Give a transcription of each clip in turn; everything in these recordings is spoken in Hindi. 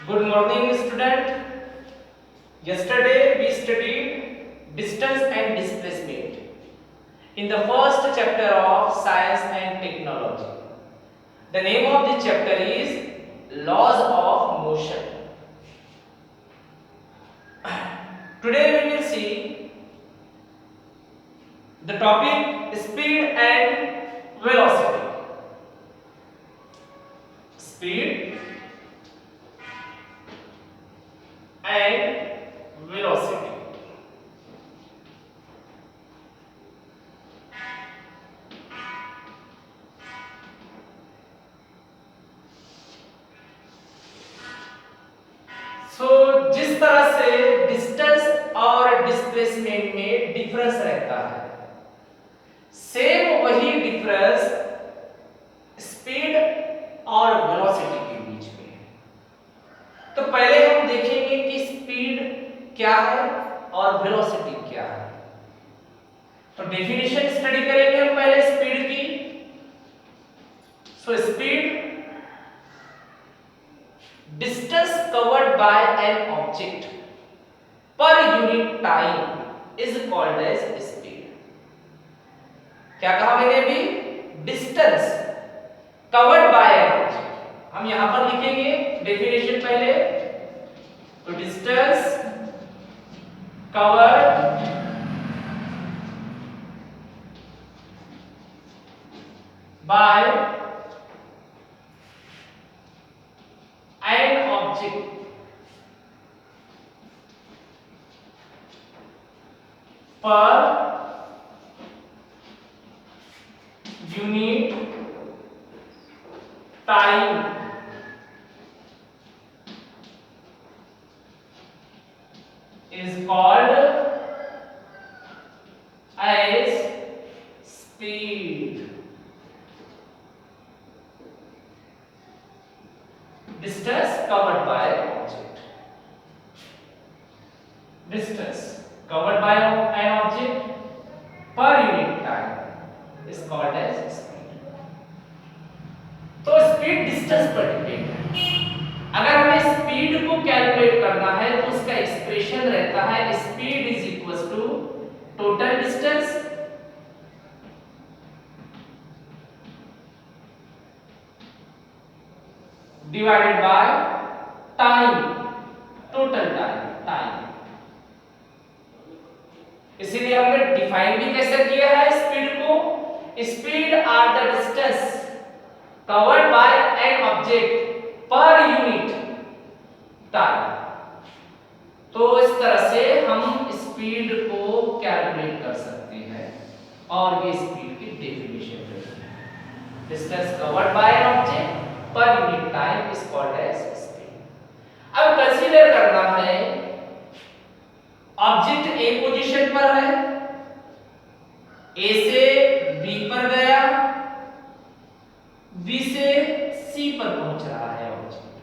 Good morning, student. Yesterday we studied distance and displacement in the first chapter of Science and Technology. The name of the chapter is Laws of Motion. Today we will see the topic speed and velocity. Speed and velocity. जिस तरह से डिस्टेंस और डिस्प्लेसमेंट में डिफरेंस रहता है, सेम वही डिफरेंस स्पीड और वेलोसिटी के बीच में है। तो पहले हम देखेंगे कि स्पीड क्या है और वेलोसिटी क्या है। तो डेफिनेशन स्टडी करेंगे हम पहले स्पीड की। Speed distance covered by an object per unit time is called as speed. क्या कहा मैंने अभी? distance covered by an object। हम यहां पर लिखेंगे डेफिनेशन पहले। तो distance covered by an object per unit time is called as speed। Distance covered by object. Distance covered by an object per unit time is called as speed। तो स्पीड डिस्टेंस पर डिपेंड है। अगर हमें स्पीड को कैलकुलेट करना है तो उसका एक्सप्रेशन रहता है speed is equal to total distance divided by time, total time। इसीलिए हमने डिफाइन भी कैसे किया है स्पीड को? Speed are the distance covered by an object per unit time. तो इस तरह से हम स्पीड को कैलकुलेट कर सकते हैं और ये स्पीड की डेफिनेशन है। Distance covered by an object per unit time is called as speed. अब कंसीडर करना है ऑब्जेक्ट ए पोजीशन पर है, ए से बी पर गया, बी से सी पर पहुंच रहा है ऑब्जेक्ट।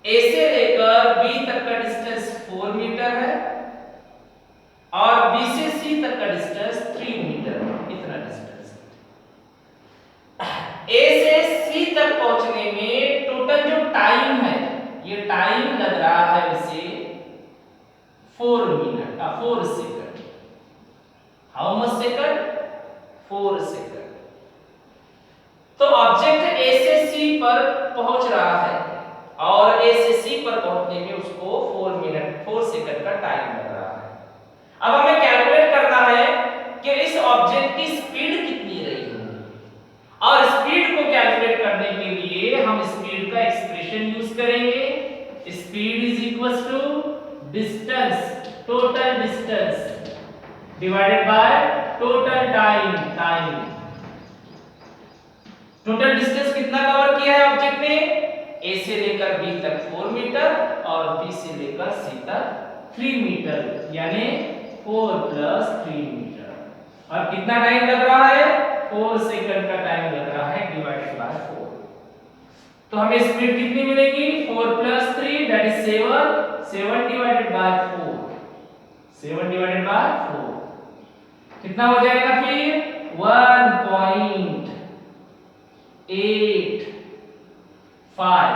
ए से लेकर बी तक का डिस्टेंस 4 मीटर है और बी से सी तक का डिस्टेंस 3 मीटर है। इतना डिस्टेंस ए से सी तक पहुंचने में टोटल जो टाइम है, ये टाइम लग रहा है इसे 4 minute 4 second. How much second? 4 second. तो ऑब्जेक्ट ए से सी पर पहुंच रहा है और ए से सी पर पहुंचने में उसको 4 सेकंड का टाइम लग रहा है। अब हमें कैलकुलेट करना है कि इस ऑब्जेक्ट की स्पीड कितनी रही और स्पीड को कैलकुलेट करने के लिए हम स्पीड का एक्सप्रेशन यूज करेंगे। Speed is equal to distance, total distance divided by total time. Total distance कितना कवर किया है ऑब्जेक्ट ने? ए से लेकर बी तक 4 मीटर और बी से लेकर सी तक 3 मीटर, यानी 4 + 3 मीटर। और कितना टाइम लग रहा है? 4 सेकंड का टाइम लग रहा है डिवाइडेड बाय 4। तो हमें स्पीड कितनी मिलेगी? 4 + 3 that is 7 divided by 4। 7 divided by 4 कितना हो जाएगा फिर? 1.85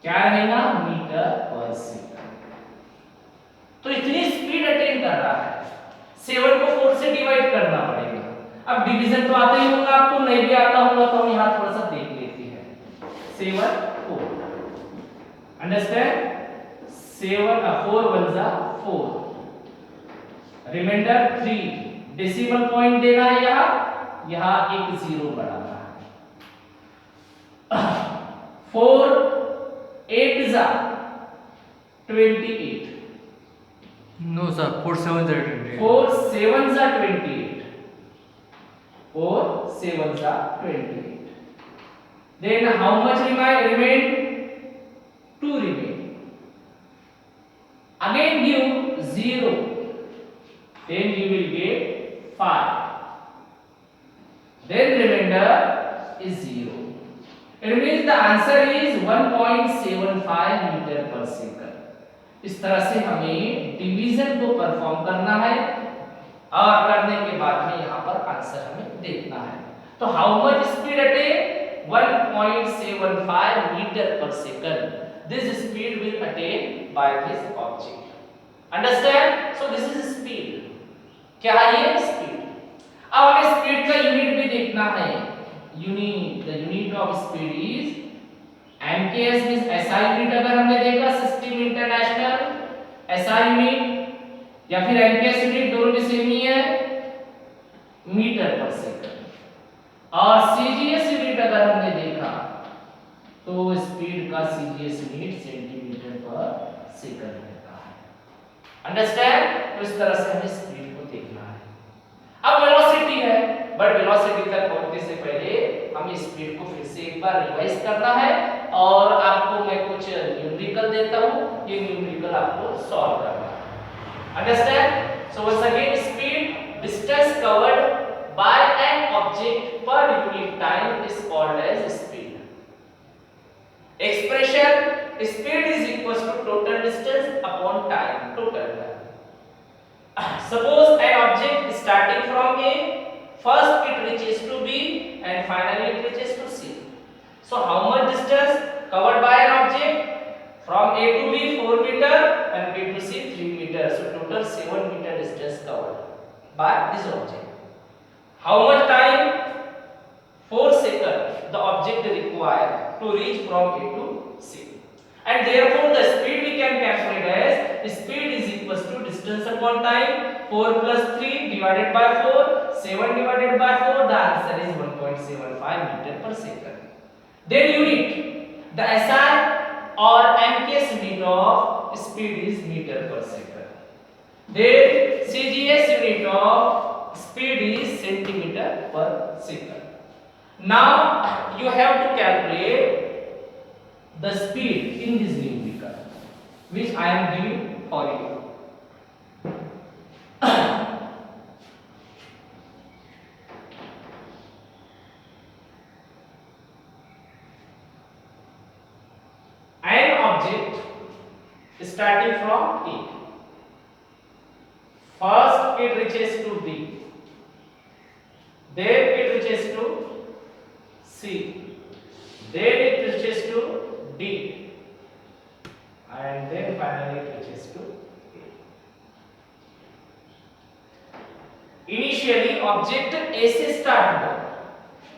क्या रहेगा? Metre per second. तो इतनी स्पीड अटेन कर रहा है। 7 को 4 से डिवाइड करना पड़ेगा। अब डिवीजन तो आता ही होगा आपको, नहीं भी आता होगा तो हम यहाँ थोड़ा सा देख लेते हैं। 7 4 अंडरस्टैंड? 7 4 1 जा 4, रिमाइंडर 3। डेसिमल पॉइंट देना है यहाँ एक 0 बढ़ाना है। 4 8 जा 28, No sir, 4 7 are 28. 4 7 जा 28, 4 7 जा 28. Then how much remain? 2 remain. Again give 0, then you will get 5. Then remainder is 0. It means the answer is 1.75 metre per second. इस तरह से हमें डिवीजन को परफॉर्म करना है और करने के बाद में यहाँ पर आंसर हमें देखना है। तो how much speed attain? 1.75 metre per second. This speed will attain by this object. Understand? So this is speed. क्या है ये? स्पीड। अब हमें स्पीड का यूनिट भी देखना है। Unit, the unit of speed is MKS means SI unit. अगर हमने देखा सिस्टम इंटरनेशनल SI यूनिट या फिर MKS यूनिट, दोनों में सेम ही है, मीटर पर सेकंड। और CGS यूनिट अगर हमने देखा तो स्पीड का CGS यूनिट सेंटीमीटर पर सेकंड रहता है। अंडरस्टैंड? तो इस तरह से हमें स्पीड को देखना है। अब वेलोसिटी है, बट वेलोसिटी तक पहुंचने से पहले हमें स्पीड को फिर से एक बार रिवाइज करना है और आपको मैं कुछ न्यूमेरिकल देता हूं, ये न्यूमेरिकल आपको सॉल्व करना है। Understand? So once again speed, distance covered by an object per unit time is called as speed. Expression speed is equals to total distance upon time, total time. Suppose an object starting from A, first it reaches to B and finally it reaches to C. So how much distance covered by an object? From A to B 4 meter and B to C 3 meter. So total 7 meter distance covered by this object. How much time? 4 seconds the object required to reach from A to C. And therefore the speed we can calculate as speed is equals to distance upon time, 4 plus 3 divided by 4, 7 divided by 4, the answer is 1.75 meter per second. Then unit, the SI or MKS unit of speed is meter per second. Then CGS unit of speed is centimeter per second. Now you have to calculate the speed in this numerical which I am giving for you. An object starting from A, first it reaches to B, then it reaches to C, then it reaches to D, and then finally it reaches to A. Initially object A से start हुआ,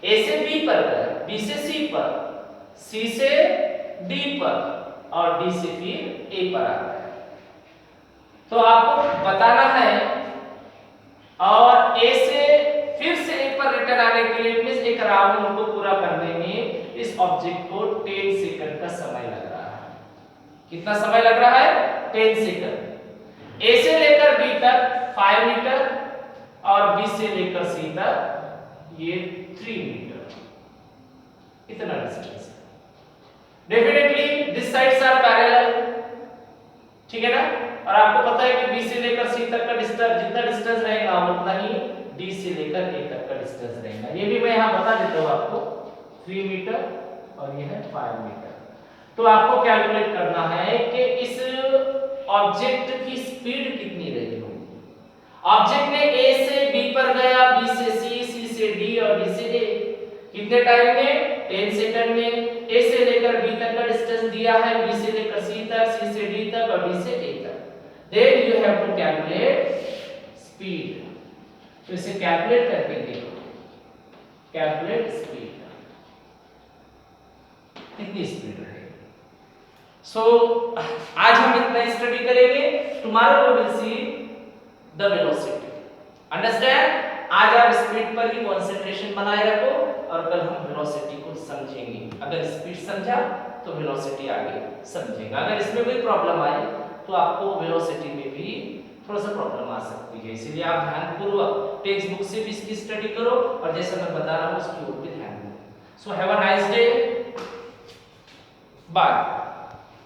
A से B पर गया, B से C पर, C से D पर और D से फिर A पर आ गया। तो आपको बताना है और A से फिर से A पर रिटर्न आने के लिए मींस एक राउंड को पूरा करने में इस ऑब्जेक्ट को 10 सेकंड का समय लग रहा है। कितना समय लग रहा है? 10 सेकंड। A से लेकर B तक 5 मीटर और B से लेकर C तक ये 3 मीटर, इतना डिस्टेंस है। Definitely this sides are parallel, ठीक है ना? और आपको पता है कि B से लेकर C तक का डिस्टेंस जितना डिस्टेंस रहेगा उतना ही D से लेकर A तक का डिस्टेंस रहेगा। ये भी मैं यहाँ बता देता हूँ आपको, 3 मीटर और ये है 5 मीटर। तो आपको कैलकुलेट करना है कि इस ऑब्जेक्ट की स्पीड कितनी रही होगी। ऑब्जेक्ट ने A से B पर गया, B से C, C से D और D से A, कितने टाइम में? 10 सेकंड में ए से लेकर बी तक का डिस्टेंस दिया है, बी से लेकर सी तक, सी से डी तक और डी से ए तक। Then you have to calculate speed. तो इसे कैलकुलेट करके देखो, कैलकुलेट स्पीड, कितनी स्पीड रहेगी। सो आज हम इतना स्टडी करेंगे, tomorrow we will see the velocity. Understand? आज आप स्पीड पर ही कंसंट्रेशन बनाए रखो और कल हम वेलोसिटी को समझेंगे। अगर स्पीड समझा तो वेलोसिटी आगे समझेगा। अगर इसमें कोई प्रॉब्लम आए तो आपको वेलोसिटी में भी थोड़ा सा प्रॉब्लम आ सकती है, इसलिए आप ध्यानपूर्वक टेक्स्ट बुक से भी इसकी स्टडी करो और जैसा मैं बता रहा हूँ उसकी ओर भी ध्यान दो। So have a nice day, bye.